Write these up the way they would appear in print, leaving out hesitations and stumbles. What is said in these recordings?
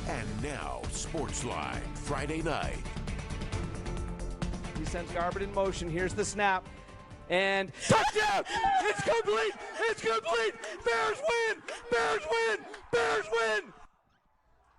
And now, Sportsline, Friday night. He sends Garbutt in motion. Here's the snap. And touchdown! It's complete! It's complete! Bears win! Bears win! Bears win!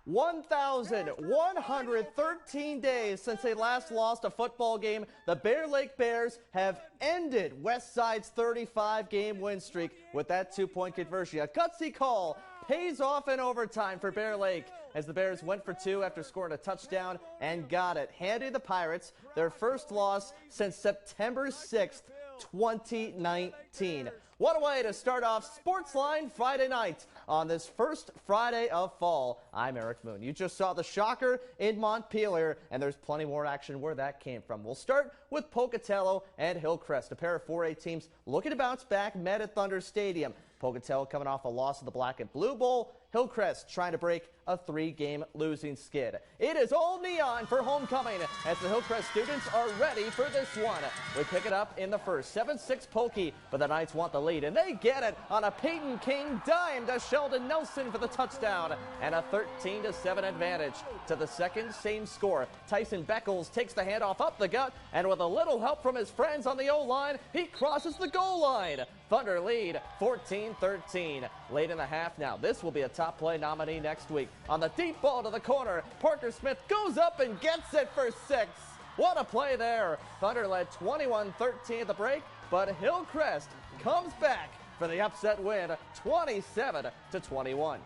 1,113 days since they last lost a football game. The Bear Lake Bears have ended Westside's 35-game win streak with that two-point conversion. A gutsy call pays off in overtime for Bear Lake as the Bears went for two after scoring a touchdown and got it, handing the Pirates their first loss since September 6th, 2019. What a way to start off Sportsline Friday night on this first Friday of fall. I'm Eric Moon. You just saw the shocker in Montpelier, and there's plenty more action where that came from. We'll start with Pocatello and Hillcrest, a pair of 4A teams looking to bounce back, met at Thunder Stadium. Pocatello coming off a loss of the Black and Blue Bowl. Hillcrest trying to break a 3-game losing skid. It is all neon for homecoming as the Hillcrest students are ready for this one. We pick it up in the first. 7-6 Pokey, but the Knights want the lead, and they get it on a Peyton King dime to Sheldon Nelson for the touchdown, and a 13-7 advantage. To the second, same score. Tyson Beckles takes the handoff up the gut, and with a little help from his friends on the O-line, he crosses the goal line. Thunder lead 14-13. Late in the half now. This will be a top play nominee next week. On the deep ball to the corner, Parker Smith goes up and gets it for 6. What a play there. Thunder led 21-13 at the break, but Hillcrest comes back for the upset win, 27-21.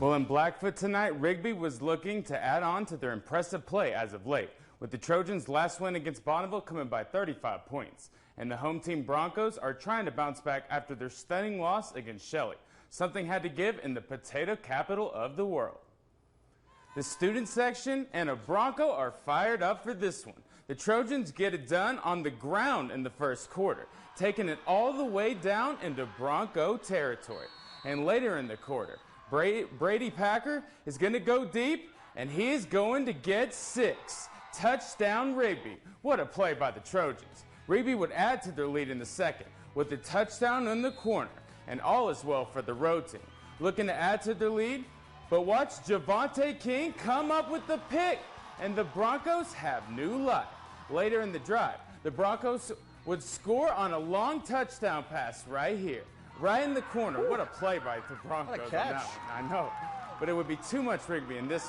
Well, in Blackfoot tonight, Rigby was looking to add on to their impressive play as of late, with the Trojans' last win against Bonneville coming by 35 points. And the home team Broncos are trying to bounce back after their stunning loss against Shelley. Something had to give in the potato capital of the world. The student section and a Bronco are fired up for this one. The Trojans get it done on the ground in the first quarter, taking it all the way down into Bronco territory. And later in the quarter, Brady Packer is going to go deep, and he is going to get 6. Touchdown Rigby. What a play by the Trojans. Rigby would add to their lead in the second with a touchdown in the corner, and all is well for the road team. Looking to add to their lead, but watch Javonte King come up with the pick, and the Broncos have new life. Later in the drive, the Broncos would score on a long touchdown pass right here, right in the corner. What a play by the Broncos on that one. I know, but it would be too much Rigby in this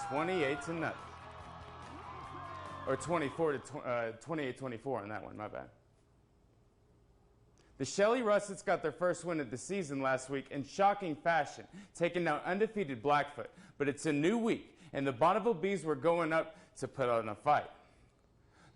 one, 28-0. Or 28-24 on that one, my bad. The Shelley Russets got their first win of the season last week in shocking fashion, taking down undefeated Blackfoot. But it's a new week, and the Bonneville Bees were going up to put on a fight.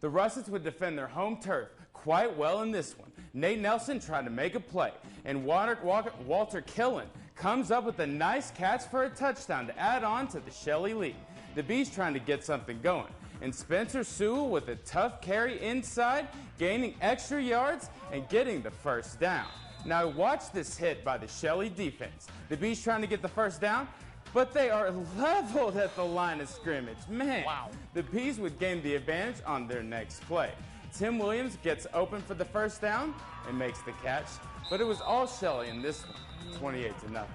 The Russets would defend their home turf quite well in this one. Nate Nelson tried to make a play, and Walter Killen comes up with a nice catch for a touchdown to add on to the Shelley lead. The Bees trying to get something going, and Spencer Sewell with a tough carry inside, gaining extra yards and getting the first down. Now watch this hit by the Shelley defense. The Bees trying to get the first down, but they are leveled at the line of scrimmage. Man, wow. The Bees would gain the advantage on their next play. Tim Williams gets open for the first down and makes the catch, but it was all Shelley in this one, 28-0.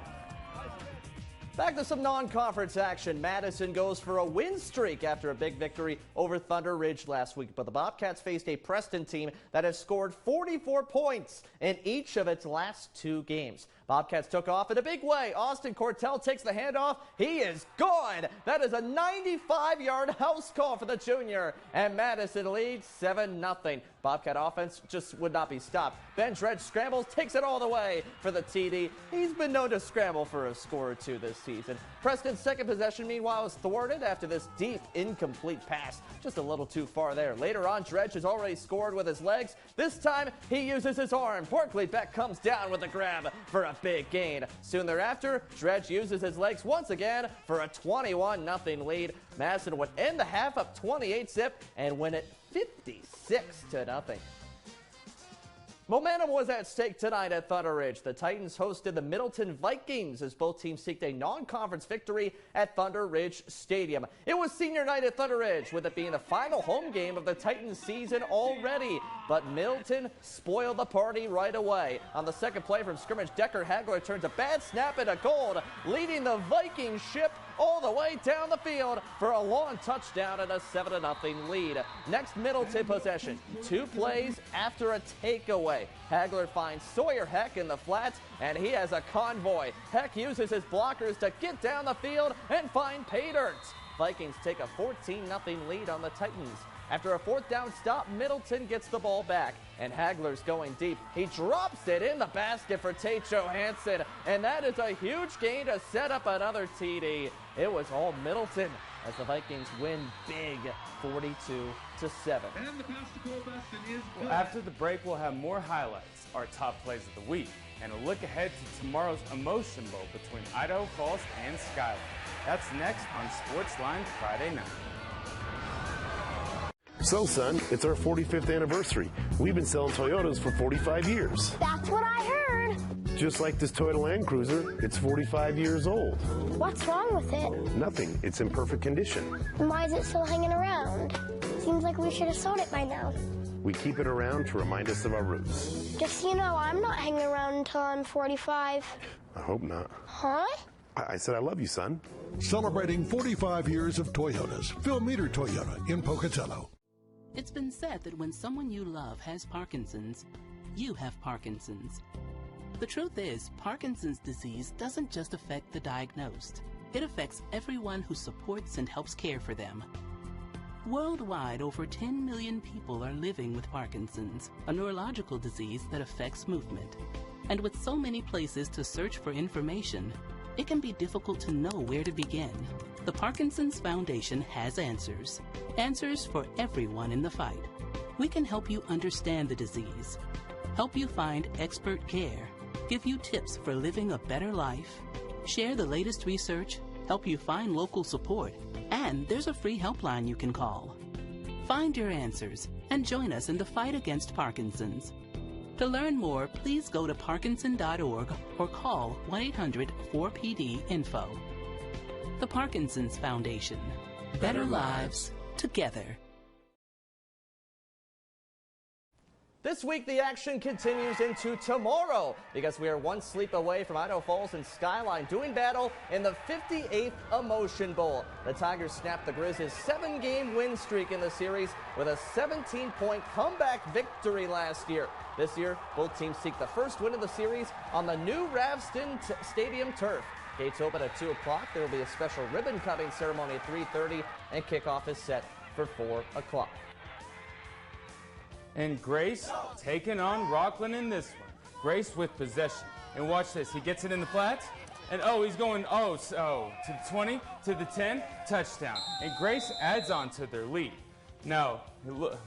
Back to some non-conference action. Madison goes for a win streak after a big victory over Thunder Ridge last week. But the Bobcats faced a Preston team that has scored 44 points in each of its last 2 games. Bobcats took off in a big way. Austin Cortell takes the handoff. He is gone. That is a 95-yard house call for the junior. And Madison leads 7-0. Bobcat offense just would not be stopped. Ben Dredge scrambles, takes it all the way for the TD. He's been known to scramble for a score or two this season. Preston's second possession, meanwhile, is thwarted after this deep, incomplete pass. Just a little too far there. Later on, Dredge has already scored with his legs. This time, he uses his arm. Porkley Beck comes down with a grab for a big gain. Soon thereafter, Dredge uses his legs once again for a 21-0 lead. Madison would end the half up 28-zip and win it 56-0. Momentum was at stake tonight at Thunder Ridge. The Titans hosted the Middleton Vikings as both teams seeked a non-conference victory at Thunder Ridge Stadium. It was senior night at Thunder Ridge, with it being the final home game of the Titans season already. But Middleton spoiled the party right away. On the second play from scrimmage, Decker Hagler turns a bad snap into gold, leading the Vikings ship all the way down the field for a long touchdown and a 7-0 lead. Next Middleton possession, 2 plays after a takeaway. Hagler finds Sawyer Heck in the flats, and he has a convoy. Heck uses his blockers to get down the field and find pay dirt. Vikings take a 14-0 lead on the Titans. After a 4th down stop, Middleton gets the ball back, and Hagler's going deep. He drops it in the basket for Tate Johansson, and that is a huge gain to set up another TD. It was all Middleton as the Vikings win big, 42-7. And the pass to Cole Beston is good. Well, after the break, we'll have more highlights, our top plays of the week, and a look ahead to tomorrow's Emotion Bowl between Idaho Falls and Skyline. That's next on Sportsline Friday night. So, son, it's our 45th anniversary. We've been selling Toyotas for 45 years. That's what I heard. Just like this Toyota Land Cruiser, it's 45 years old. What's wrong with it? Nothing. It's in perfect condition. And why is it still hanging around? Seems like we should have sold it by now. We keep it around to remind us of our roots. Just so you know, I'm not hanging around until I'm 45. I hope not. Huh? I said I love you, son. Celebrating 45 years of Toyotas. Phil Meter Toyota in Pocatello. It's been said that when someone you love has Parkinson's, you have Parkinson's. The truth is, Parkinson's disease doesn't just affect the diagnosed. It affects everyone who supports and helps care for them. Worldwide, over 10 million people are living with Parkinson's, a neurological disease that affects movement. And with so many places to search for information, it can be difficult to know where to begin. The Parkinson's Foundation has answers. Answers for everyone in the fight. We can help you understand the disease, help you find expert care, give you tips for living a better life, share the latest research, help you find local support, and there's a free helpline you can call. Find your answers and join us in the fight against Parkinson's. To learn more, please go to parkinson.org or call 1-800-4PD-INFO. The Parkinson's Foundation. Better lives together. This week, the action continues into tomorrow because we are one sleep away from Idaho Falls and Skyline doing battle in the 58th Emotion Bowl. The Tigers snapped the Grizzlies' 7-game win streak in the series with a 17-point comeback victory last year. This year, both teams seek the first win of the series on the new Ravston Stadium turf. Gates open at 2 o'clock. There will be a special ribbon-cutting ceremony at 3:30, and kickoff is set for 4 o'clock. And Grace taking on Rockland in this one. Grace with possession. And watch this. He gets it in the flats. And he's going, to the 20, to the 10, touchdown. And Grace adds on to their lead. Now,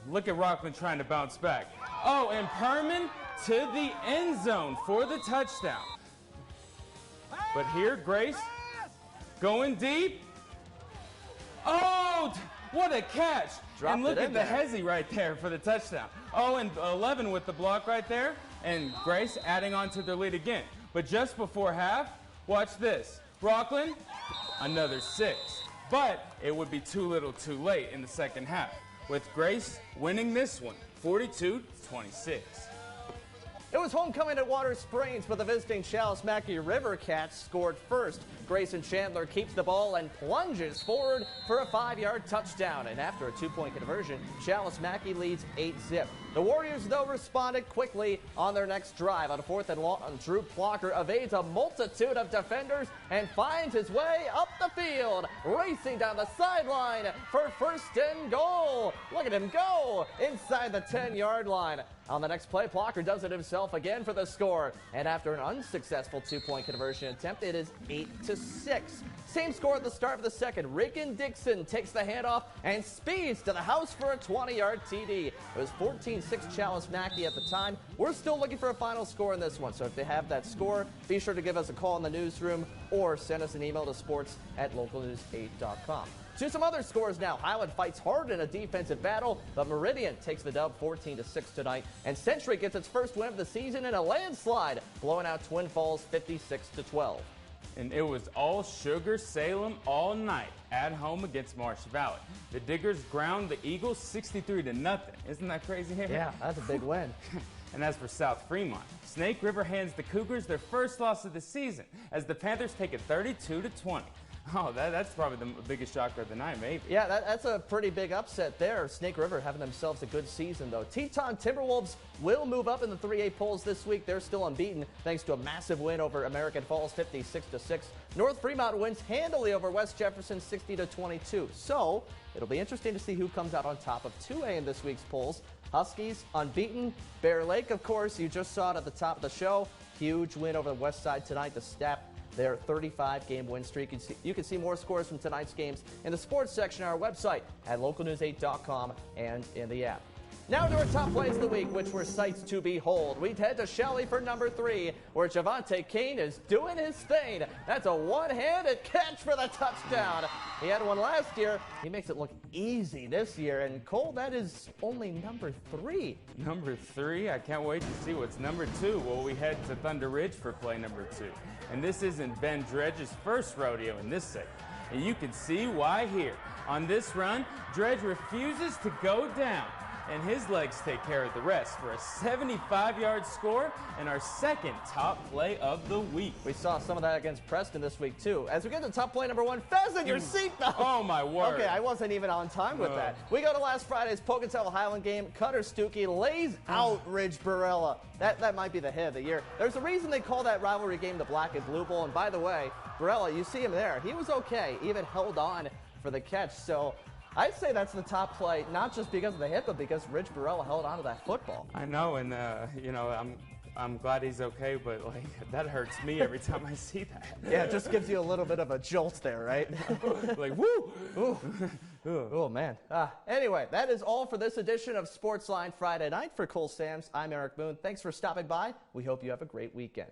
look at Rockland trying to bounce back. And Perman to the end zone for the touchdown. But here, Grace going deep. What a catch. Dropped and look it at in the there. hezzy right there for the touchdown. And 11 with the block right there. And Grace adding on to their lead again. But just before half, watch this. Rockland, another 6. But it would be too little too late in the second half, with Grace winning this one, 42-26. It was homecoming at Water Springs, but the visiting Challis-Mackey River Cats scored first. Grayson Chandler keeps the ball and plunges forward for a 5-yard touchdown. And after a 2-point conversion, Challis-Mackey leads 8-zip. The Warriors, though, responded quickly on their next drive. On a 4th and long, Drew Plocker evades a multitude of defenders and finds his way up the field, racing down the sideline for first and goal. Look at him go inside the 10-yard line. On the next play, Plocker does it himself again for the score. And after an unsuccessful 2-point conversion attempt, it is 8-6. Same score at the start of the second. Reagan Dixon takes the handoff and speeds to the house for a 20-yard TD. It was 14-6 Challis-Mackey at the time. We're still looking for a final score in this one, so if they have that score, be sure to give us a call in the newsroom or send us an email to sports@localnews8.com. To some other scores now. Highland fights hard in a defensive battle, but Meridian takes the dub 14-6 tonight, and Century gets its first win of the season in a landslide, blowing out Twin Falls 56-12. And it was all Sugar Salem all night at home against Marsh Valley. The Diggers ground the Eagles 63-0. Isn't that crazy? Yeah, that's a big win. And as for South Fremont, Snake River hands the Cougars their first loss of the season as the Panthers take it 32-20. Oh, that's probably the biggest shocker of the night, maybe. Yeah, that's a pretty big upset there. Snake River having themselves a good season, though. Teton Timberwolves will move up in the 3A polls this week. They're still unbeaten thanks to a massive win over American Falls, 56-6. North Fremont wins handily over West Jefferson, 60-22. So it'll be interesting to see who comes out on top of 2A in this week's polls. Huskies unbeaten. Bear Lake, of course, you just saw it at the top of the show. Huge win over the West Side tonight to snap their 35-game win streak. You can see more scores from tonight's games in the sports section of our website at localnews8.com and in the app. Now to our top plays of the week, which were sights to behold. We'd head to Shelley for number 3, where Javante Kane is doing his thing. That's a one-handed catch for the touchdown. He had one last year. He makes it look easy this year. And Cole, that is only number 3. Number 3? I can't wait to see what's number 2. Well, we head to Thunder Ridge for play number 2. And this isn't Ben Dredge's first rodeo in this segment. And you can see why here. On this run, Dredge refuses to go down, and his legs take care of the rest for a 75-yard score and our second top play of the week. We saw some of that against Preston this week, too. As we get to top play number 1, fasten your seatbelt. Oh, my word. Okay, I wasn't even on time with that. We go to last Friday's Pocatello Highland game. Cutter Stuckey lays out Ridge Barella. That might be the hit of the year. There's a reason they call that rivalry game the Black and Blue Bowl. And by the way, Barella, you see him there. He was okay, even held on for the catch. So I'd say that's the top play, not just because of the hit, but because Ridge Barella held on to that football. I know, and I'm glad he's okay, but like that hurts me every time I see that. Yeah, it just gives you a little bit of a jolt there, right? Like, woo! Ooh. Oh, man. Anyway, that is all for this edition of Sportsline Friday Night. For Cole Sams, I'm Eric Boone. Thanks for stopping by. We hope you have a great weekend.